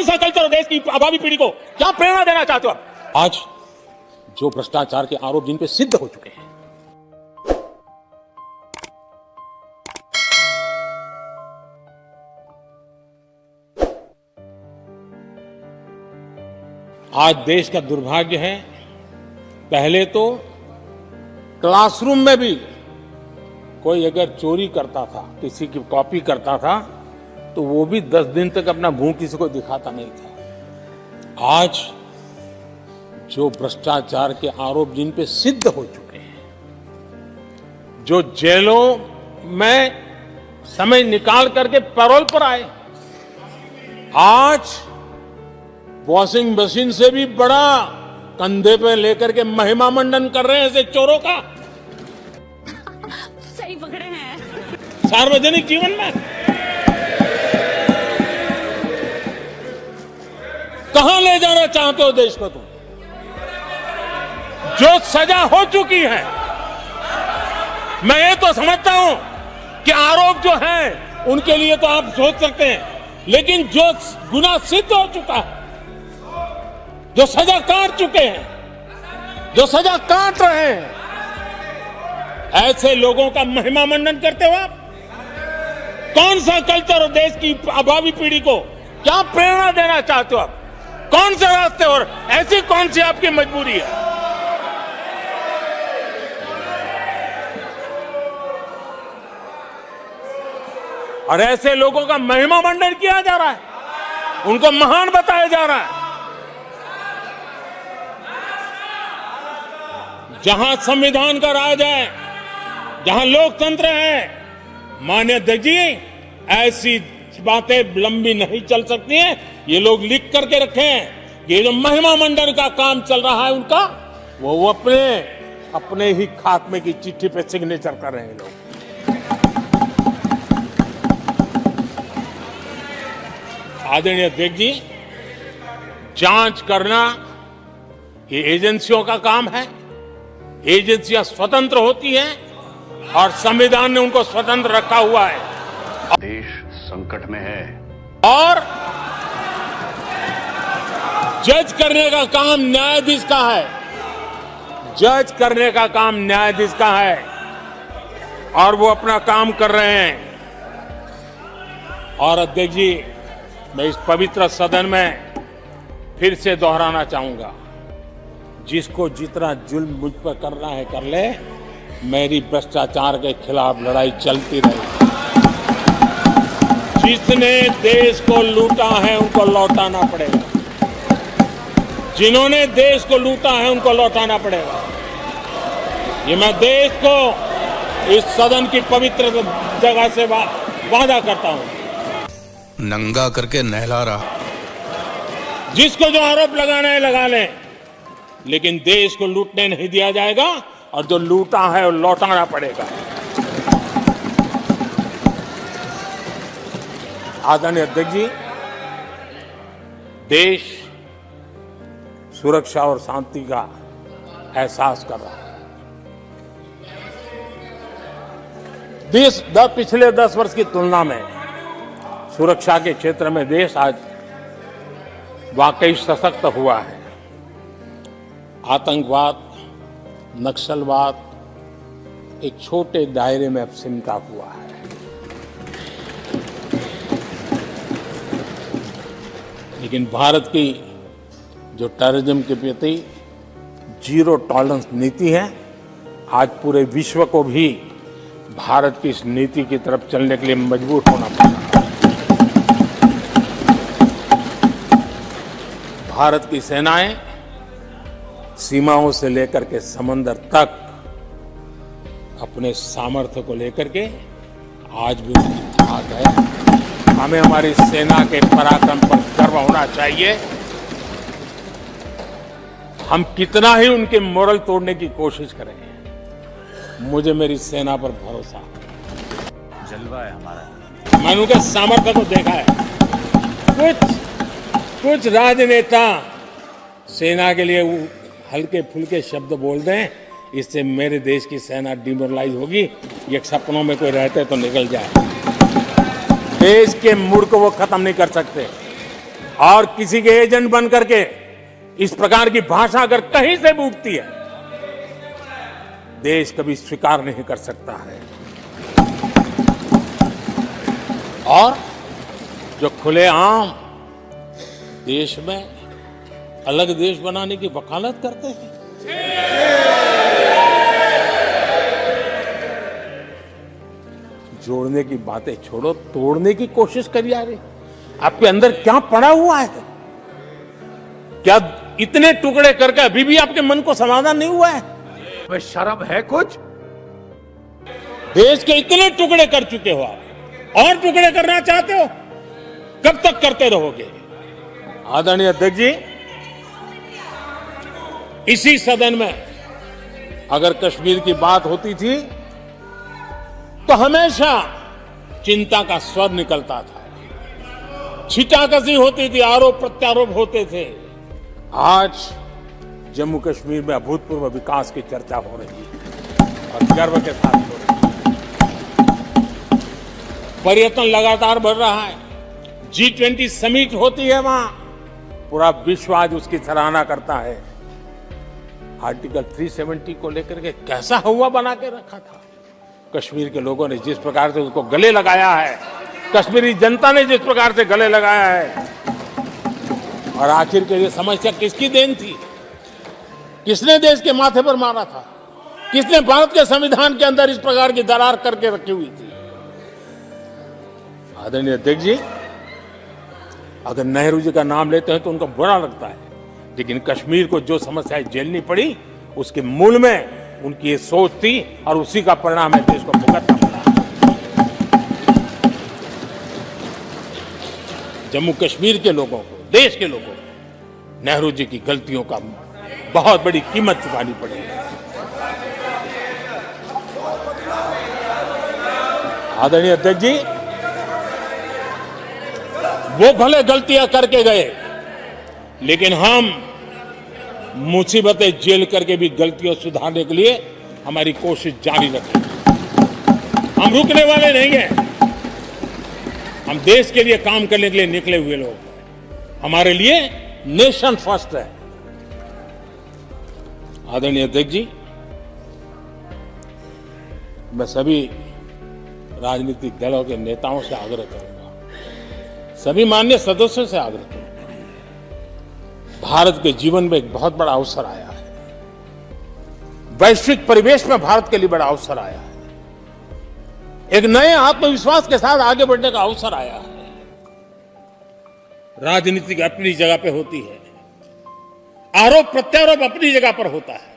कौन सा कल्चर देश की भावी पीढ़ी को क्या प्रेरणा देना चाहते हो आप? आज जो भ्रष्टाचार के आरोप जिन पे सिद्ध हो चुके हैं, आज देश का दुर्भाग्य है, पहले तो क्लासरूम में भी कोई अगर चोरी करता था, किसी की कॉपी करता था, तो वो भी 10 दिन तक अपना मुंह किसी को दिखाता नहीं था। आज जो भ्रष्टाचार के आरोप जिन पे सिद्ध हो चुके हैं, जो जेलों में समय निकाल करके पैरोल पर आए, आज वॉशिंग मशीन से भी बड़ा कंधे पे लेकर के महिमा मंडन कर रहे हैं ऐसे चोरों का। सही पकड़े हैं। सार्वजनिक जीवन में कहां ले जाना चाहते हो देश को तुम? जो सजा हो चुकी है, मैं ये तो समझता हूं कि आरोप जो है उनके लिए तो आप सोच सकते हैं, लेकिन जो गुनाह सिद्ध हो चुका है, जो सजा काट चुके हैं, जो सजा काट रहे हैं, ऐसे लोगों का महिमा मंडन करते हो आप? कौन सा कल्चर देश की भावी पीढ़ी को क्या प्रेरणा देना चाहते हो आप? कौन से रास्ते और ऐसी कौन सी आपकी मजबूरी है? और ऐसे लोगों का महिमा मंडन किया जा रहा है, उनको महान बताया जा रहा है। जहां संविधान का राज है, जहां लोकतंत्र है, माननीय अध्यक्ष जी, ऐसी बातें लंबी नहीं चल सकती हैं। ये लोग लिख करके रखे हैं, ये जो महिमा मंडन का काम चल रहा है उनका, वो अपने ही खात्मे की चिट्ठी पे सिग्नेचर कर रहे हैं लोग। आदरणीय अध्यक्ष जी, जांच करना ये एजेंसियों का काम है। एजेंसियां स्वतंत्र होती हैं और संविधान ने उनको स्वतंत्र रखा हुआ है। देश संकट में है और जज करने का काम न्यायाधीश का है। जज करने का काम न्यायाधीश का है और वो अपना काम कर रहे हैं। और अध्यक्ष जी, मैं इस पवित्र सदन में फिर से दोहराना चाहूंगा, जिसको जितना जुल्म मुझ पर करना है कर ले, मेरी भ्रष्टाचार के खिलाफ लड़ाई चलती रहेगी। जिसने देश को लूटा है उनको लौटाना पड़ेगा। जिन्होंने देश को लूटा है उनको लौटाना पड़ेगा। ये मैं देश को इस सदन की पवित्र जगह से वादा करता हूं। नंगा करके नहला रहा। जिसको जो आरोप लगाना है लगा लें, लेकिन देश को लूटने नहीं दिया जाएगा और जो लूटा है वो लौटाना पड़ेगा। आदरणीय अध्यक्ष जी, देश सुरक्षा और शांति का एहसास कर रहा है। देश पिछले 10 वर्ष की तुलना में सुरक्षा के क्षेत्र में देश आज वाकई सशक्त हुआ है। आतंकवाद, नक्सलवाद एक छोटे दायरे में अब सिमटा हुआ है। लेकिन भारत की जो टेररिज्म के प्रति जीरो टॉलरेंस नीति है, आज पूरे विश्व को भी भारत की इस नीति की तरफ चलने के लिए मजबूर होना पड़ा। भारत की सेनाएं सीमाओं से लेकर के समंदर तक अपने सामर्थ्य को लेकर के आज भी उसकी ताकत है। हमें हमारी सेना के पराक्रम पर गर्व होना चाहिए। हम कितना ही उनके मोरल तोड़ने की कोशिश करें, मुझे मेरी सेना पर भरोसा है। जलवा है हमारा। मैंने उनके सामर्थ्य को देखा है। कुछ राजनेता सेना के लिए हल्के फुल्के शब्द बोल दें, इससे मेरे देश की सेना डिमोरलाइज होगी। ये सपनों में कोई रहते तो निकल जाए। देश के मूड को वो खत्म नहीं कर सकते, और किसी के एजेंट बन करके इस प्रकार की भाषा अगर कहीं से भी उठती है, देश कभी स्वीकार नहीं कर सकता है। और जो खुलेआम देश में अलग देश बनाने की वकालत करते हैं, जोड़ने की बातें छोड़ो, तोड़ने की कोशिश करिए। यार, आपके अंदर क्या पड़ा हुआ है? क्या इतने टुकड़े करके अभी भी आपके मन को समाधान नहीं हुआ है? में शर्म है कुछ? देश के इतने टुकड़े कर चुके हो आप, और टुकड़े करना चाहते हो? कब तक करते रहोगे? आदरणीय अध्यक्ष जी, इसी सदन में अगर कश्मीर की बात होती थी तो हमेशा चिंता का स्वर निकलता था, छिटाकशी होती थी, आरोप प्रत्यारोप होते थे। आज जम्मू कश्मीर में अभूतपूर्व विकास की चर्चा हो रही है और गर्व के साथ हो रही है। पर्यटन लगातार बढ़ रहा है, G20 समिट होती है वहां, पूरा विश्व आज उसकी सराहना करता है। आर्टिकल 370 को लेकर के कैसा हुआ बना के रखा था। कश्मीर के लोगों ने जिस प्रकार से उसको गले लगाया है, कश्मीरी जनता ने जिस प्रकार से गले लगाया है, और आखिर के ये समस्या किसकी देन थी? किसने देश के माथे पर मारा था? किसने भारत के संविधान के अंदर इस प्रकार की दरार करके रखी हुई थी? आदरणीय अध्यक्ष जी, अगर नेहरू जी का नाम लेते हैं तो उनको बुरा लगता है, लेकिन कश्मीर को जो समस्याएं झेलनी पड़ी उसके मूल में उनकी ये सोच थी और उसी का परिणाम है देश को भुगतना पड़ा। जम्मू कश्मीर के लोगों को, देश के लोगों को नेहरू जी की गलतियों का बहुत बड़ी कीमत चुकानी पड़ी। आदरणीय अध्यक्ष जी, वो भले गलतियां करके गए, लेकिन हम मुसीबतें झेल करके भी गलतियों सुधारने के लिए हमारी कोशिश जारी रखेंगे। हम रुकने वाले नहीं हैं। हम देश के लिए काम करने के लिए निकले हुए लोग हैं। हमारे लिए नेशन फर्स्ट है। आदरणीय अध्यक्ष जी, मैं सभी राजनीतिक दलों के नेताओं से आग्रह करूंगा, सभी माननीय सदस्यों से आग्रह करूंगा, भारत के जीवन में एक बहुत बड़ा अवसर आया है। वैश्विक परिवेश में भारत के लिए बड़ा अवसर आया है। एक नए आत्मविश्वास के साथ आगे बढ़ने का अवसर आया है। राजनीति अपनी जगह पे होती है, आरोप प्रत्यारोप अपनी जगह पर होता है,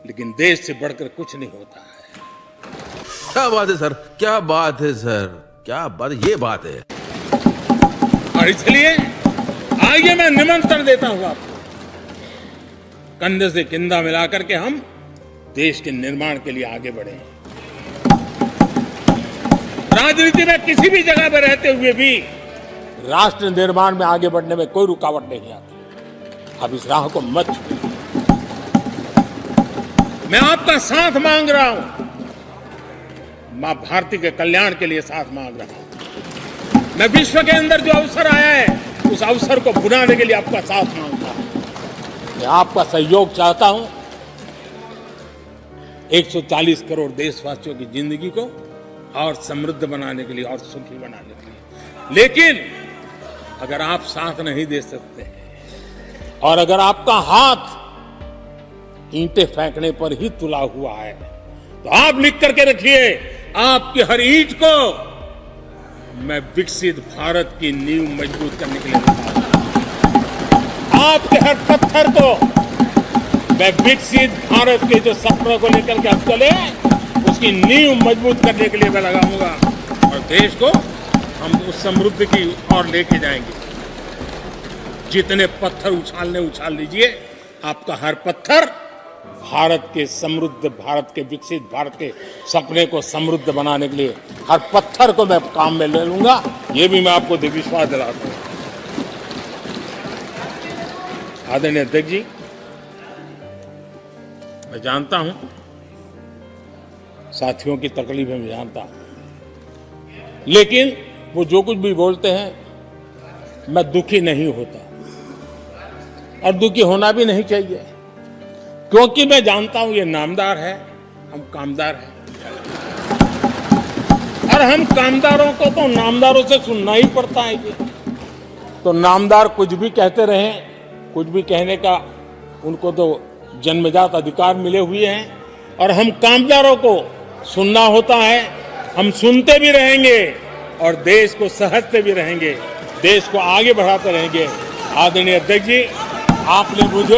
लेकिन देश से बढ़कर कुछ नहीं होता है। क्या बात है सर, क्या बात है सर, क्या बात, ये बात है। और इसलिए आइए मैं निमंत्रण देता हूं आपको, कंधे से कंधा मिलाकर के हम देश के निर्माण के लिए आगे बढ़े। राजनीति में किसी भी जगह पर रहते हुए भी राष्ट्र निर्माण में आगे बढ़ने में कोई रुकावट नहीं आती। अब इस राह को मत छोड़िए। मैं आपका साथ मांग रहा हूं, मां भारती के कल्याण के लिए साथ मांग रहा हूं। मैं विश्व के अंदर जो अवसर आया है उस अवसर को बुलाने के लिए आपका साथ मांगता हूं। मैं आपका सहयोग चाहता हूं 140 करोड़ देशवासियों की जिंदगी को और समृद्ध बनाने के लिए और सुखी बनाने के लिए। लेकिन अगर आप साथ नहीं दे सकते हैं और अगर आपका हाथ ईंटें फेंकने पर ही तुला हुआ है, तो आप लिख करके रखिए, आपकी हर ईंट को मैं विकसित भारत की नींव मजबूत करने के लिए लगाऊंगा। आपके हर पत्थर को मैं विकसित भारत के जो सपनों को लेकर के अब चले उसकी नींव मजबूत करने के लिए मैं लगाऊंगा और देश को हम उस समृद्धि की ओर लेके जाएंगे। जितने पत्थर उछालने उछाल लीजिए, आपका हर पत्थर भारत के समृद्ध, भारत के विकसित भारत के सपने को समृद्ध बनाने के लिए हर पत्थर को मैं काम में ले लूंगा। ये भी मैं आपको विश्वास दिलाता हूं। आदरणीय अध्यक्ष जी, मैं जानता हूं साथियों की तकलीफें मैं जानता हूं, लेकिन वो जो कुछ भी बोलते हैं मैं दुखी नहीं होता और दुखी होना भी नहीं चाहिए, क्योंकि मैं जानता हूं ये नामदार है, हम कामदार हैं और हम कामदारों को तो नामदारों से सुनना ही पड़ता है जी। तो नामदार कुछ भी कहते रहें, कुछ भी कहने का उनको तो जन्मजात अधिकार मिले हुए हैं और हम कामदारों को सुनना होता है। हम सुनते भी रहेंगे और देश को सहजते भी रहेंगे, देश को आगे बढ़ाते रहेंगे। आदरणीय अध्यक्ष जी, आपने मुझे